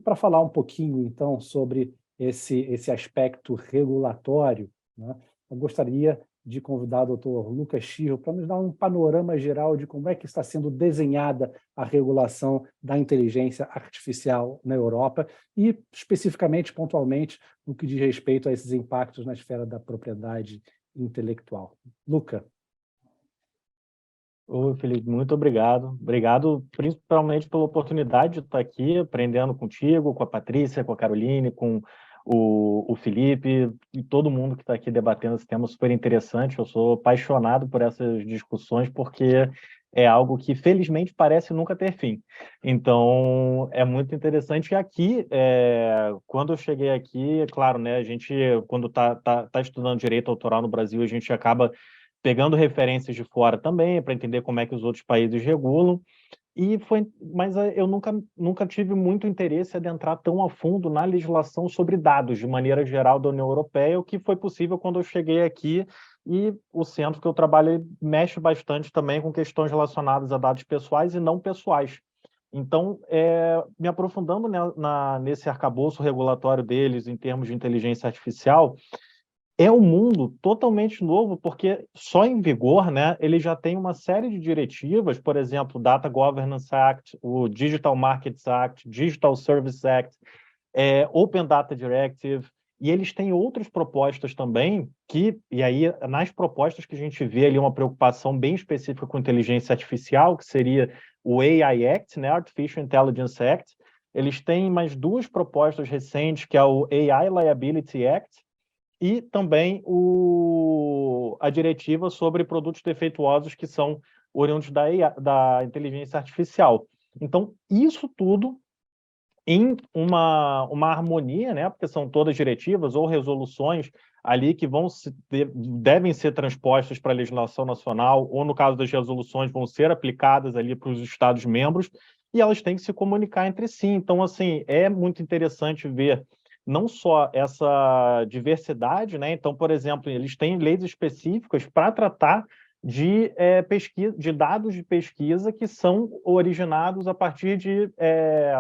para falar um pouquinho, então, sobre esse aspecto regulatório, né, eu gostaria de convidar o doutor Lucas Chirro para nos dar um panorama geral de como é que está sendo desenhada a regulação da inteligência artificial na Europa e, especificamente, pontualmente, no que diz respeito a esses impactos na esfera da propriedade intelectual. Luca. Oi, Felipe, muito obrigado. Obrigado principalmente pela oportunidade de estar aqui aprendendo contigo, com a Patrícia, com a Caroline, com o Felipe e todo mundo que está aqui debatendo esse tema super interessante. Eu sou apaixonado por essas discussões porque é algo que, felizmente, parece nunca ter fim. Então, é muito interessante. E aqui, quando eu cheguei aqui, é claro, né, a gente, quando tá estudando direito autoral no Brasil, a gente acaba pegando referências de fora também, para entender como é que os outros países regulam, mas eu nunca tive muito interesse em adentrar tão a fundo na legislação sobre dados, de maneira geral, da União Europeia, o que foi possível quando eu cheguei aqui, e o centro que eu trabalho mexe bastante também com questões relacionadas a dados pessoais e não pessoais. Então, me aprofundando nesse arcabouço regulatório deles em termos de inteligência artificial, é um mundo totalmente novo, porque só em vigor, né, ele já tem uma série de diretivas, por exemplo, o Data Governance Act, o Digital Markets Act, Digital Services Act, Open Data Directive, e eles têm outras propostas também, e aí nas propostas que a gente vê ali uma preocupação bem específica com inteligência artificial, que seria o AI Act, né, Artificial Intelligence Act. Eles têm mais duas propostas recentes, que é o AI Liability Act, e também a diretiva sobre produtos defeituosos que são oriundos da inteligência artificial. Então, isso tudo em uma harmonia, né? Porque são todas diretivas ou resoluções ali que devem ser transpostas para a legislação nacional, ou, no caso das resoluções, vão ser aplicadas ali para os Estados-membros, e elas têm que se comunicar entre si. Então, assim, é muito interessante ver não só essa diversidade, né? Então, por exemplo, eles têm leis específicas para tratar de dados de pesquisa que são originados a partir de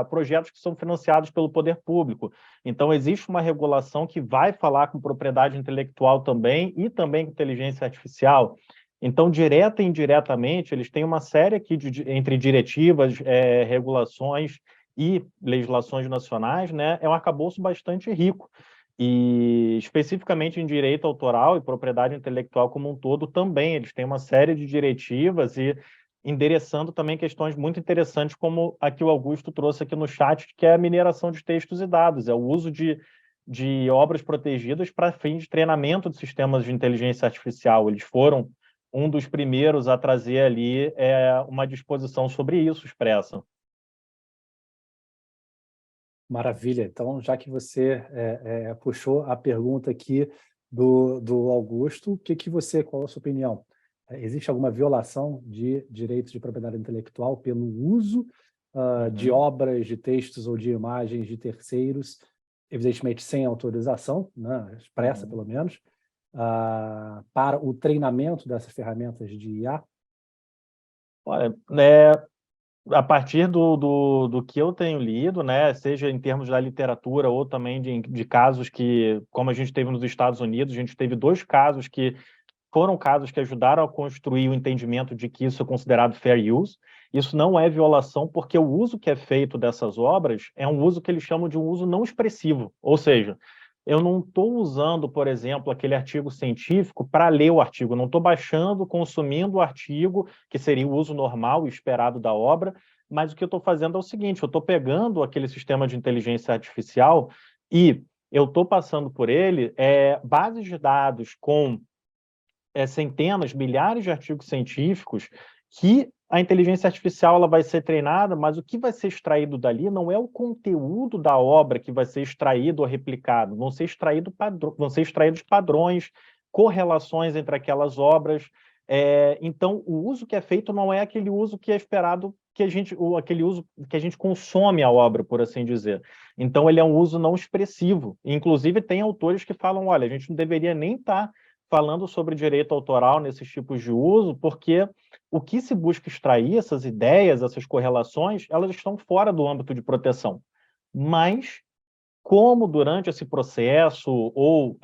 projetos que são financiados pelo poder público. Então, existe uma regulação que vai falar com propriedade intelectual também e também com inteligência artificial. Então, direta e indiretamente, eles têm uma série aqui entre diretivas, regulações e legislações nacionais, né? É um arcabouço bastante rico. E, especificamente em direito autoral e propriedade intelectual como um todo, também eles têm uma série de diretivas e endereçando também questões muito interessantes, como a que o Augusto trouxe aqui no chat, que é a mineração de textos e dados, é o uso de obras protegidas para fins de treinamento de sistemas de inteligência artificial. Eles foram um dos primeiros a trazer ali uma disposição sobre isso expressa. Maravilha. Então, já que você puxou a pergunta aqui do Augusto, qual a sua opinião? Existe alguma violação de direitos de propriedade intelectual pelo uso de obras, de textos ou de imagens de terceiros, evidentemente sem autorização, né, expressa pelo menos, para o treinamento dessas ferramentas de IA? Olha, a partir do que eu tenho lido, né, seja em termos da literatura ou também de casos que, como a gente teve nos Estados Unidos, a gente teve dois casos que foram casos que ajudaram a construir o entendimento de que isso é considerado fair use. Isso não é violação, porque o uso que é feito dessas obras é um uso que eles chamam de um uso não expressivo, ou seja, eu não estou usando, por exemplo, aquele artigo científico para ler o artigo, não estou baixando, consumindo o artigo, que seria o uso normal e esperado da obra, mas o que eu estou fazendo é o seguinte, eu estou pegando aquele sistema de inteligência artificial e eu estou passando por ele bases de dados com centenas, milhares de artigos científicos que a inteligência artificial ela vai ser treinada, mas o que vai ser extraído dali não é o conteúdo da obra que vai ser extraído ou replicado, vão ser extraídos padrões, correlações entre aquelas obras. Então, o uso que é feito não é aquele uso que é esperado, aquele uso que a gente consome a obra, por assim dizer. Então, ele é um uso não expressivo. Inclusive, tem autores que falam, olha, a gente não deveria nem estar falando sobre direito autoral nesses tipos de uso, porque o que se busca extrair, essas ideias, essas correlações, elas estão fora do âmbito de proteção. mas como durante esse processo ou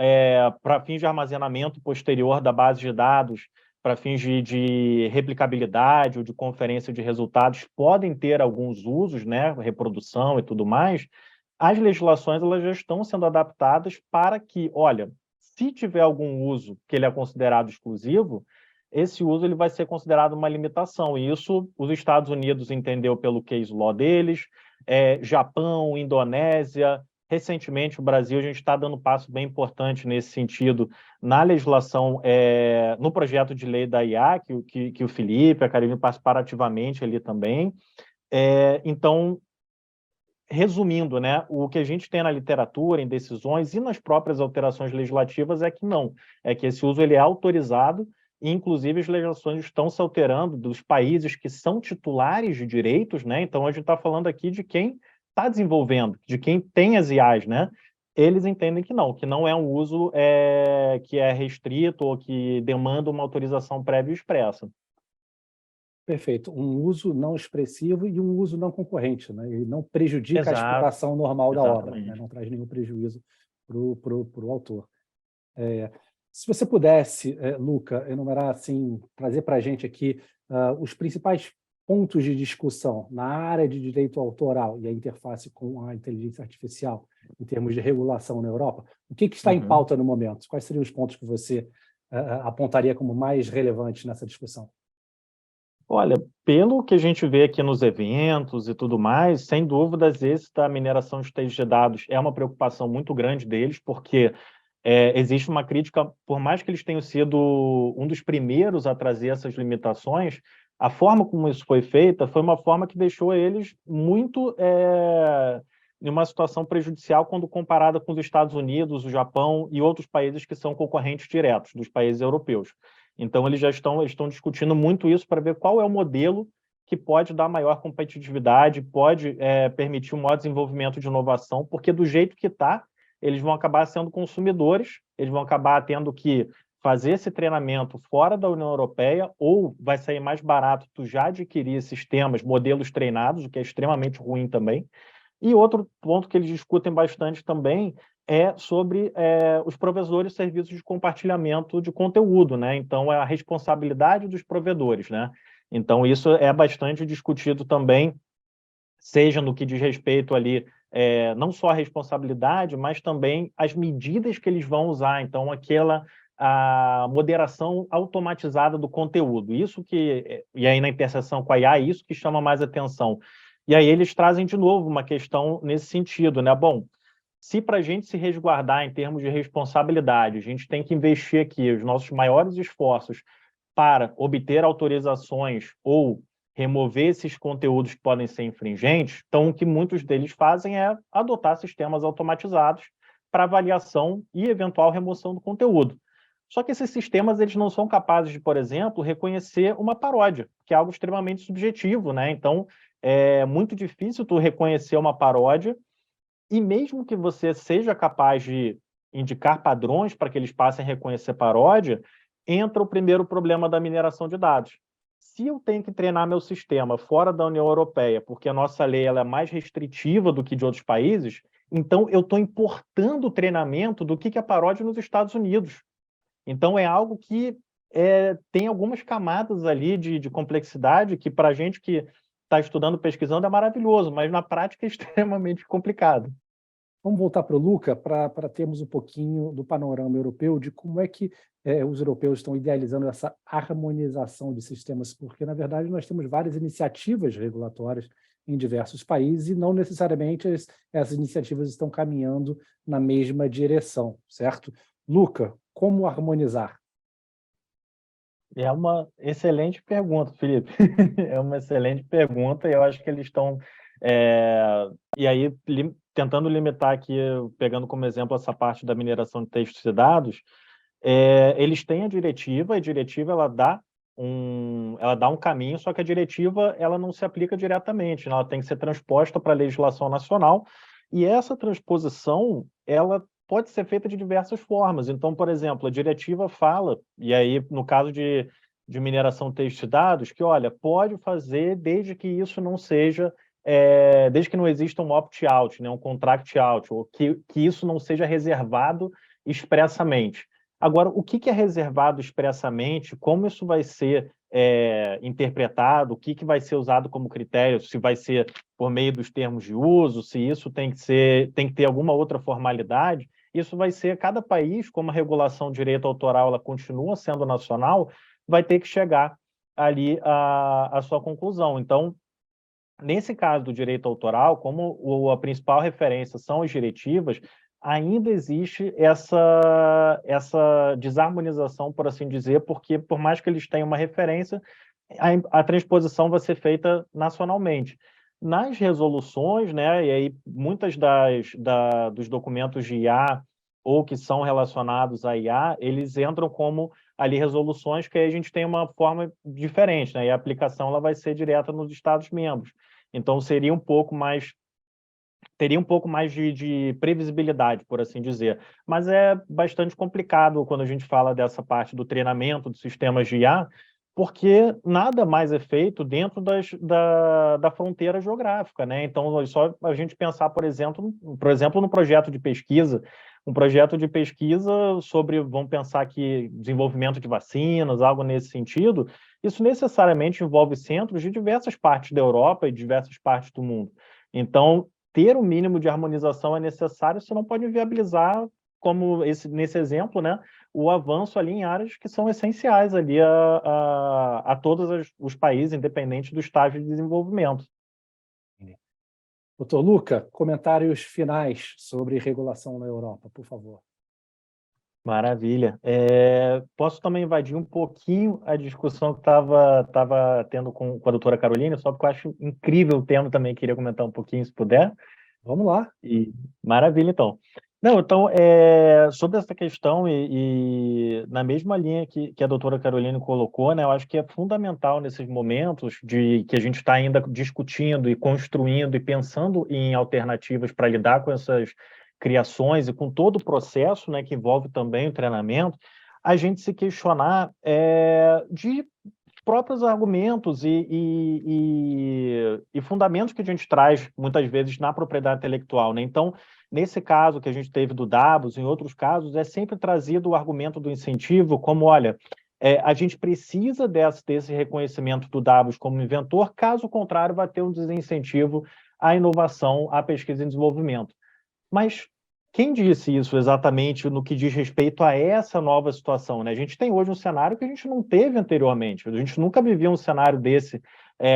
para fins de armazenamento posterior da base de dados, para fins de replicabilidade ou de conferência de resultados, podem ter alguns usos, né, reprodução e tudo mais, as legislações elas já estão sendo adaptadas para que, olha, se tiver algum uso que ele é considerado exclusivo, esse uso ele vai ser considerado uma limitação. E isso os Estados Unidos entendeu pelo case law deles, Japão, Indonésia. Recentemente, o Brasil, a gente está dando um passo bem importante nesse sentido na legislação, no projeto de lei da IA, que o Felipe, a Caroline participaram ativamente ali também. Então, resumindo, né, o que a gente tem na literatura, em decisões e nas próprias alterações legislativas é que não, é que esse uso ele é autorizado e, inclusive, as legislações estão se alterando dos países que são titulares de direitos, né? Então, a gente está falando aqui de quem está desenvolvendo, de quem tem as IAs, né? Eles entendem que não é um uso que é restrito ou que demanda uma autorização prévia e expressa. Perfeito. Um uso não expressivo e um uso não concorrente, né? Ele não prejudica a Exato, exploração normal da obra, né? exatamente. Não traz nenhum prejuízo para o autor. Se você pudesse, Luca, enumerar assim, trazer para a gente aqui os principais pontos de discussão na área de direito autoral e a interface com a inteligência artificial, em termos de regulação na Europa, o que está em pauta no momento? Quais seriam os pontos que você apontaria como mais relevantes nessa discussão? Olha, pelo que a gente vê aqui nos eventos e tudo mais, sem dúvidas, esse da mineração de textos de dados é uma preocupação muito grande deles, porque existe uma crítica, por mais que eles tenham sido um dos primeiros a trazer essas limitações, a forma como isso foi feita foi uma forma que deixou eles muito em uma situação prejudicial quando comparada com os Estados Unidos, o Japão e outros países que são concorrentes diretos dos países europeus. Então, eles estão discutindo muito isso para ver qual é o modelo que pode dar maior competitividade, pode permitir um maior desenvolvimento de inovação, porque do jeito que está, eles vão acabar sendo consumidores, eles vão acabar tendo que fazer esse treinamento fora da União Europeia, ou vai sair mais barato tu já adquirir sistemas, modelos treinados, o que é extremamente ruim também. E outro ponto que eles discutem bastante também é sobre os provedores de serviços de compartilhamento de conteúdo, né? Então, é a responsabilidade dos provedores, né? Então, isso é bastante discutido também, seja no que diz respeito ali, não só a responsabilidade, mas também as medidas que eles vão usar. Então, a moderação automatizada do conteúdo. Isso que, e aí na interseção com a IA, isso que chama mais atenção. E aí eles trazem de novo uma questão nesse sentido, né? Bom, se para a gente se resguardar em termos de responsabilidade, a gente tem que investir aqui os nossos maiores esforços para obter autorizações ou remover esses conteúdos que podem ser infringentes, então o que muitos deles fazem é adotar sistemas automatizados para avaliação e eventual remoção do conteúdo. Só que esses sistemas eles não são capazes de, por exemplo, reconhecer uma paródia, que é algo extremamente subjetivo, né? Então, é muito difícil tu reconhecer uma paródia e mesmo que você seja capaz de indicar padrões para que eles passem a reconhecer paródia, entra o primeiro problema da mineração de dados. Se eu tenho que treinar meu sistema fora da União Europeia, porque a nossa lei ela é mais restritiva do que de outros países, então eu estou importando o treinamento do que é paródia nos Estados Unidos. Então é algo que tem algumas camadas ali de complexidade que para a gente que está estudando, pesquisando, é maravilhoso, mas na prática é extremamente complicado. Vamos voltar para o Luca, para termos um pouquinho do panorama europeu, de como é que os europeus estão idealizando essa harmonização de sistemas, porque, na verdade, nós temos várias iniciativas regulatórias em diversos países e não necessariamente essas iniciativas estão caminhando na mesma direção, certo? Luca, como harmonizar? É uma excelente pergunta, Felipe. É uma excelente pergunta e eu acho que eles estão... E aí, tentando limitar aqui, pegando como exemplo essa parte da mineração de textos e dados, eles têm a diretiva ela dá um caminho, só que a diretiva ela não se aplica diretamente, ela tem que ser transposta para a legislação nacional, e essa transposição ela pode ser feita de diversas formas. Então, por exemplo, a diretiva fala, e aí no caso de mineração de textos e dados, que, olha, pode fazer desde que isso não seja desde que não exista um opt-out, né, um contract-out, ou que isso não seja reservado expressamente. Agora, o que é reservado expressamente, como isso vai ser interpretado, o que vai ser usado como critério, se vai ser por meio dos termos de uso, se isso tem que ter alguma outra formalidade, isso vai ser, cada país, como a regulação de direito autoral ela continua sendo nacional, vai ter que chegar ali a sua conclusão. Então, nesse caso do direito autoral, como a principal referência são as diretivas, ainda existe essa desarmonização, por assim dizer, porque por mais que eles tenham uma referência, a transposição vai ser feita nacionalmente. Nas resoluções, né, e aí muitas dos documentos de IA ou que são relacionados a IA, eles entram como ali resoluções que aí a gente tem uma forma diferente, né, e a aplicação ela vai ser direta nos Estados-membros. Então, teria um pouco mais de previsibilidade, por assim dizer. Mas é bastante complicado quando a gente fala dessa parte do treinamento dos sistemas de IA, porque nada mais é feito dentro da fronteira geográfica, né? Então, é só a gente pensar, por exemplo, no projeto de pesquisa, um projeto de pesquisa sobre, vamos pensar aqui, desenvolvimento de vacinas, algo nesse sentido, isso necessariamente envolve centros de diversas partes da Europa e diversas partes do mundo. Então, ter o mínimo de harmonização é necessário, senão pode viabilizar, como nesse exemplo, né, o avanço ali em áreas que são essenciais ali a todos os países, independente do estágio de desenvolvimento. Doutor Luca, comentários finais sobre regulação na Europa, por favor. Maravilha. Posso também invadir um pouquinho a discussão que estava tendo com a doutora Carolina, só porque eu acho incrível o tema também, queria comentar um pouquinho, se puder. Vamos lá. Maravilha, então. Não, então, sobre essa questão e na mesma linha que a doutora Carolina colocou, né, eu acho que é fundamental nesses momentos de que a gente está ainda discutindo e construindo e pensando em alternativas para lidar com essas criações e com todo o processo, né, que envolve também o treinamento, a gente se questionar de próprios argumentos e fundamentos que a gente traz, muitas vezes, na propriedade intelectual, né? Então, nesse caso que a gente teve do Davos, em outros casos, é sempre trazido o argumento do incentivo como, olha, a gente precisa desse reconhecimento do Davos como inventor, caso contrário, vai ter um desincentivo à inovação, à pesquisa e desenvolvimento. Mas quem disse isso exatamente no que diz respeito a essa nova situação, né? A gente tem hoje um cenário que a gente não teve anteriormente. A gente nunca vivia um cenário desse,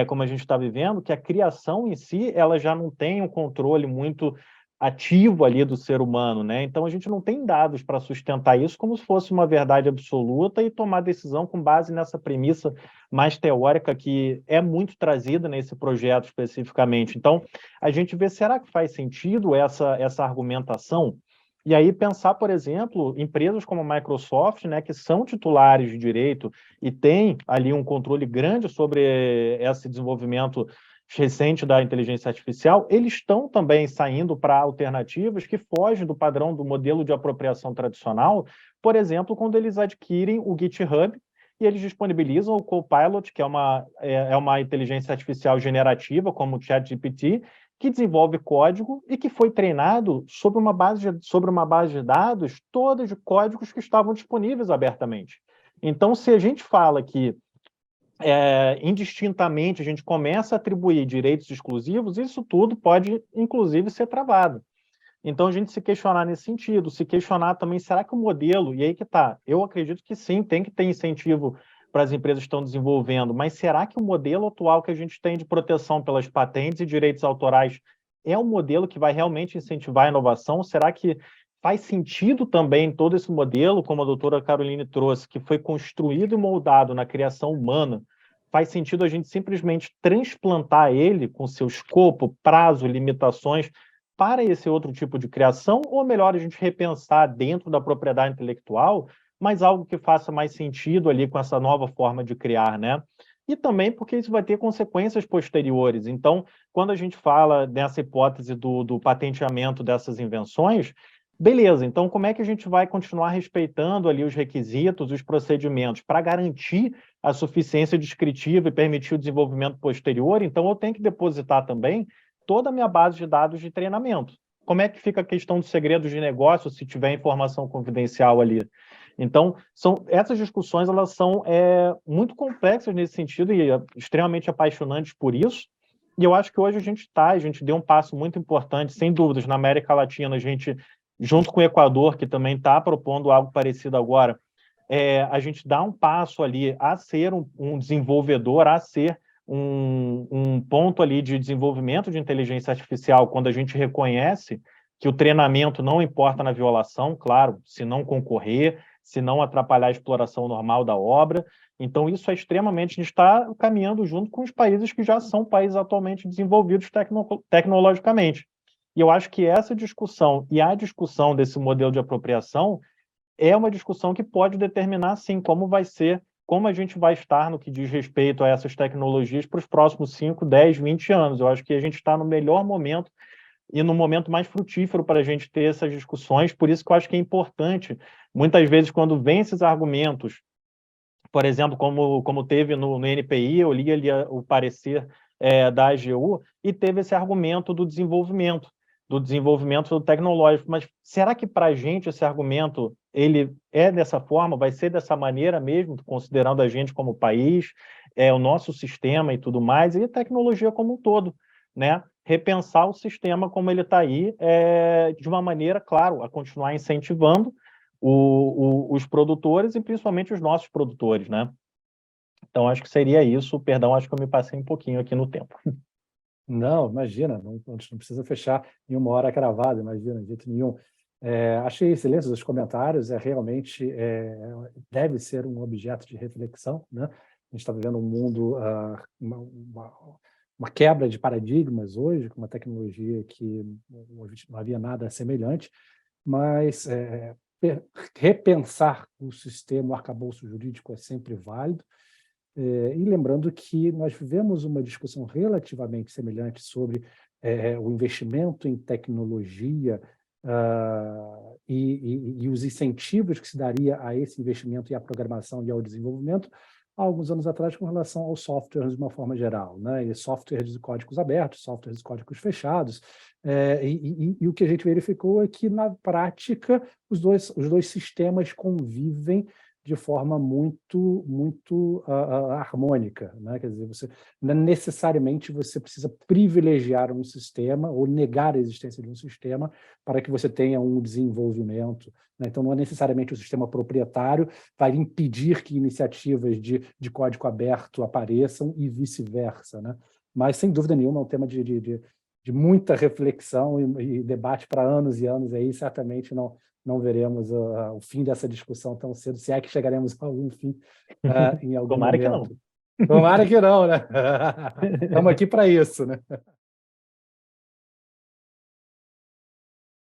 como a gente está vivendo, que a criação em si ela já não tem um controle muito ativo ali do ser humano, né? Então a gente não tem dados para sustentar isso como se fosse uma verdade absoluta e tomar decisão com base nessa premissa mais teórica que é muito trazida nesse projeto especificamente. Então a gente vê, será que faz sentido essa argumentação? E aí pensar, por exemplo, empresas como a Microsoft, né, que são titulares de direito e têm ali um controle grande sobre esse desenvolvimento recente da inteligência artificial, eles estão também saindo para alternativas que fogem do padrão do modelo de apropriação tradicional, por exemplo, quando eles adquirem o GitHub e eles disponibilizam o Copilot, que é uma inteligência artificial generativa, como o ChatGPT, que desenvolve código e que foi treinado sobre uma base de dados todas de códigos que estavam disponíveis abertamente. Então, se a gente fala que indistintamente a gente começa a atribuir direitos exclusivos, isso tudo pode, inclusive, ser travado. Então, a gente se questionar nesse sentido, se questionar também, será que o modelo, e aí que está, eu acredito que sim, tem que ter incentivo para as empresas que estão desenvolvendo, mas será que o modelo atual que a gente tem de proteção pelas patentes e direitos autorais é um modelo que vai realmente incentivar a inovação? Será que faz sentido também todo esse modelo, como a doutora Caroline trouxe, que foi construído e moldado na criação humana, faz sentido a gente simplesmente transplantar ele com seu escopo, prazo, limitações para esse outro tipo de criação, ou melhor, a gente repensar dentro da propriedade intelectual, mas algo que faça mais sentido ali com essa nova forma de criar, né? E também porque isso vai ter consequências posteriores. Então, quando a gente fala nessa hipótese do patenteamento dessas invenções, Beleza, então como é que a gente vai continuar respeitando ali os requisitos, os procedimentos, para garantir a suficiência descritiva e permitir o desenvolvimento posterior? Então eu tenho que depositar também toda a minha base de dados de treinamento. Como é que fica a questão dos segredos de negócio, se tiver informação confidencial ali? Então, essas discussões elas são muito complexas nesse sentido e extremamente apaixonantes por isso. E eu acho que hoje a gente deu um passo muito importante, sem dúvidas, na América Latina, a gente junto com o Equador, que também está propondo algo parecido agora, a gente dá um passo ali a ser um desenvolvedor, a ser um ponto ali de desenvolvimento de inteligência artificial, quando a gente reconhece que o treinamento não importa na violação, claro, se não concorrer, se não atrapalhar a exploração normal da obra. Então, isso é extremamente... A gente está caminhando junto com os países que já são países atualmente desenvolvidos tecnologicamente. E eu acho que essa discussão e a discussão desse modelo de apropriação é uma discussão que pode determinar, sim, como vai ser, como a gente vai estar no que diz respeito a essas tecnologias para os próximos 5, 10, 20 anos. Eu acho que a gente está no melhor momento e no momento mais frutífero para a gente ter essas discussões, por isso que eu acho que é importante, muitas vezes, quando vem esses argumentos, por exemplo, como teve no NPI, eu li ali o parecer da AGU, e teve esse argumento do desenvolvimento tecnológico. Mas será que para a gente esse argumento ele é dessa forma, vai ser dessa maneira mesmo, considerando a gente como país, o nosso sistema e tudo mais, e a tecnologia como um todo, né? Repensar o sistema como ele está aí, de uma maneira, claro, a continuar incentivando os produtores e principalmente os nossos produtores, né? Então, acho que seria isso. Perdão, acho que eu me passei um pouquinho aqui no tempo. Não, imagina, a gente não precisa fechar em 1 hora cravada, imagina, de jeito nenhum. Achei excelentes os comentários, realmente deve ser um objeto de reflexão, né? A gente está vivendo um mundo, uma quebra de paradigmas hoje, com uma tecnologia que não havia nada semelhante, mas repensar o sistema, o arcabouço jurídico é sempre válido. E lembrando que nós vivemos uma discussão relativamente semelhante sobre o investimento em tecnologia e os incentivos que se daria a esse investimento e à programação e ao desenvolvimento há alguns anos atrás com relação aos softwares de uma forma geral, né? E softwares de códigos abertos, softwares de códigos fechados, e o que a gente verificou é que, na prática, os dois sistemas convivem de forma muito harmônica, né? Quer dizer, necessariamente você precisa privilegiar um sistema ou negar a existência de um sistema para que você tenha um desenvolvimento, né? Então, não é necessariamente o sistema proprietário vai impedir que iniciativas de código aberto apareçam e vice-versa, né? Mas, sem dúvida nenhuma, é um tema de muita reflexão e debate para anos e anos aí, certamente não veremos o fim dessa discussão tão cedo, se é que chegaremos a algum fim em algum Tomara momento. que não. Tomara que não, né? Estamos aqui para isso, né?